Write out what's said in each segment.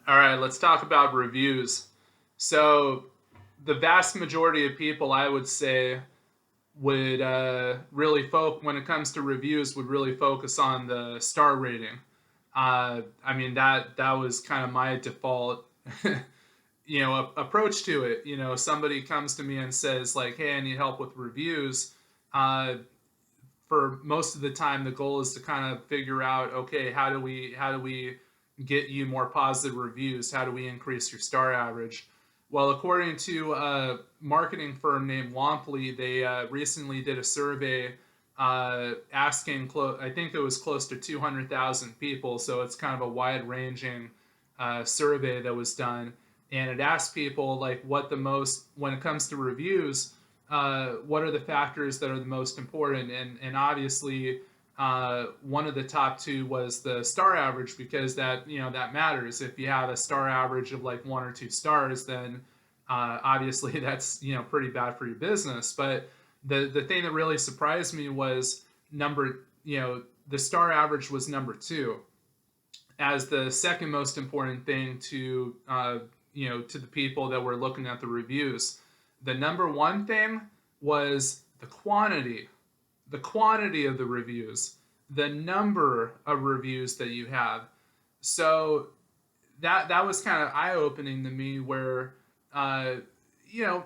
All right, let's talk about reviews. So, the vast majority of people, I would say, would when it comes to reviews, would really focus on the star rating. I mean that was kind of my default, approach to it. Somebody comes to me and says like, "Hey, I need help with reviews." Uh, for most of the time, the goal is to kind of figure out, okay, how do we get you more positive reviews? How do we increase your star average? Well, according to a marketing firm named Womply, they recently did a survey asking, I think it was close to 200,000 people, so it's kind of a wide ranging survey that was done. And it asked people, like, what the most, when it comes to reviews, what are the factors that are the most important? And obviously, one of the top two was the star average, because that matters. If you have a star average of like 1 or 2 stars, then obviously that's pretty bad for your business. But the thing that really surprised me was the star average was number two as the second most important thing to the people that were looking at the reviews. The number one thing was the quantity of the reviews, the number of reviews that you have. So that was kind of eye opening to me, where uh, you know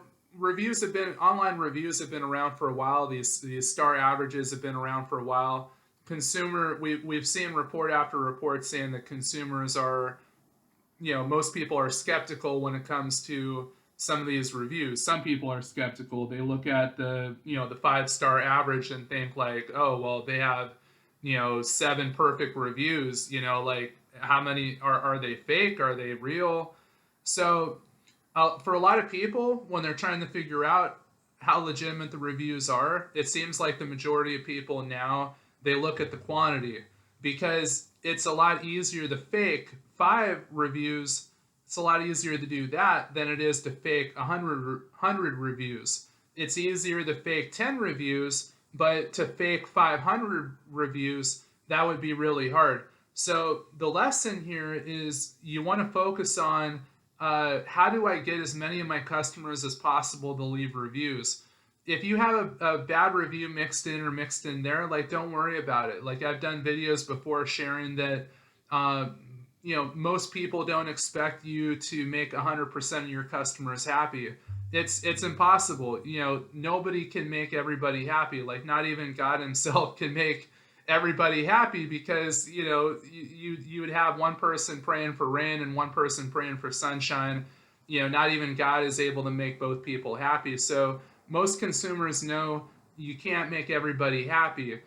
online reviews have been around for a while. These star averages have been around for a while. We've seen report after report saying that consumers are, most people are skeptical when it comes to some of these reviews. Some people are skeptical. They look at the 5-star average and think like, oh, well, they have, 7 perfect reviews. Like, how many are they fake? Are they real? So, for a lot of people, when they're trying to figure out how legitimate the reviews are, it seems like the majority of people now, they look at the quantity, because it's a lot easier to fake 5 reviews. It's a lot easier to do that than it is to fake 100 reviews. It's easier to fake 10 reviews, but to fake 500 reviews, that would be really hard. So the lesson here is you want to focus on, how do I get as many of my customers as possible to leave reviews? If you have a bad review mixed in there, like, don't worry about it. Like, I've done videos before sharing that, uh, most people don't expect you to make 100% of your customers happy. It's impossible. Nobody can make everybody happy. Like, not even God himself can make everybody happy, because you would have one person praying for rain and one person praying for sunshine. Not even God is able to make both people happy. So most consumers know you can't make everybody happy.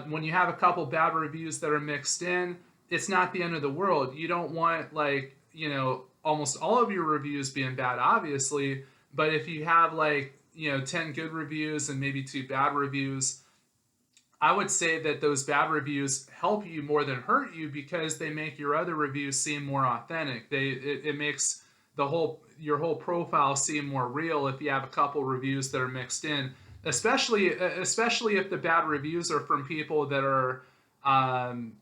When you have a couple bad reviews that are mixed in, it's not the end of the world. You don't want, like, almost all of your reviews being bad, obviously. But if you have, like, 10 good reviews and maybe 2 bad reviews, I would say that those bad reviews help you more than hurt you, because they make your other reviews seem more authentic. It makes your whole profile seem more real if you have a couple reviews that are mixed in, especially if the bad reviews are from people that are, um,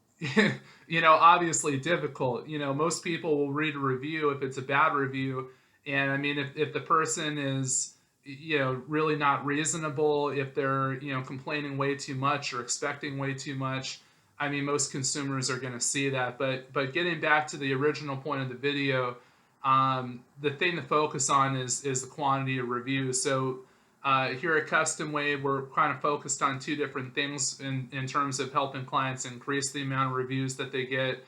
obviously difficult. Most people will read a review if it's a bad review, and I mean, if the person is, really not reasonable, if they're, complaining way too much or expecting way too much, I mean, most consumers are going to see that. But getting back to the original point of the video, the thing to focus on is the quantity of reviews. So here at Custom Wave, we're kind of focused on 2 different things in terms of helping clients increase the amount of reviews that they get.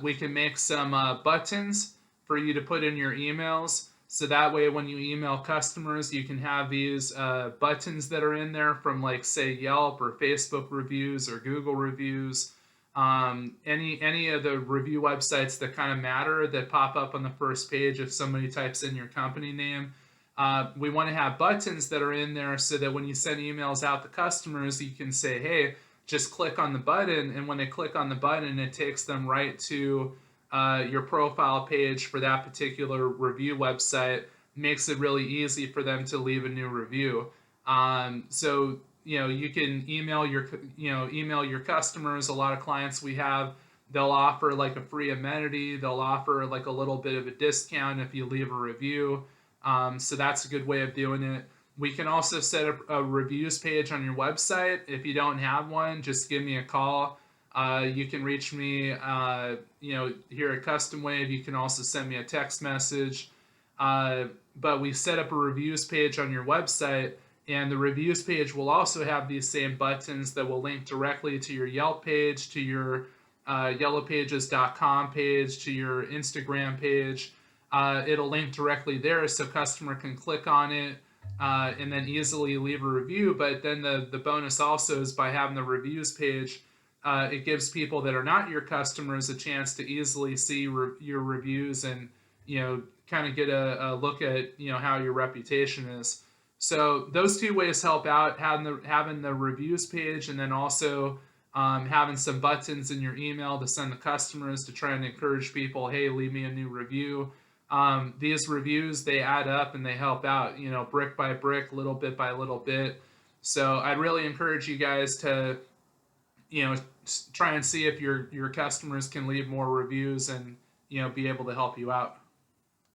We can make some buttons for you to put in your emails. So that way, when you email customers, you can have these buttons that are in there from, like, say, Yelp or Facebook reviews or Google reviews, any of the review websites that kind of matter, that pop up on the first page if somebody types in your company name. We want to have buttons that are in there so that when you send emails out to customers, you can say, hey, just click on the button. And when they click on the button, it takes them right to your profile page for that particular review website. Makes it really easy for them to leave a new review. So you can email your customers. A lot of clients we have, They'll offer like a free amenity. They'll offer like a little bit of a discount if you leave a review. So that's a good way of doing it. We can also set up a reviews page on your website. If you don't have one, just give me a call. You can reach me, here at Custom Wave. You can also send me a text message. But we set up a reviews page on your website, and the reviews page will also have these same buttons that will link directly to your Yelp page, to your yellowpages.com page, to your Instagram page. It'll link directly there so customer can click on it and then easily leave a review. But then the bonus also is by having the reviews page, it gives people that are not your customers a chance to easily see your reviews and, kind of get a look at, how your reputation is. So those two ways help out, having the reviews page, and then also having some buttons in your email to send the customers to try and encourage people, hey, leave me a new review. These reviews, they add up and they help out, brick by brick, little bit by little bit. So I'd really encourage you guys to, try and see if your customers can leave more reviews and, be able to help you out.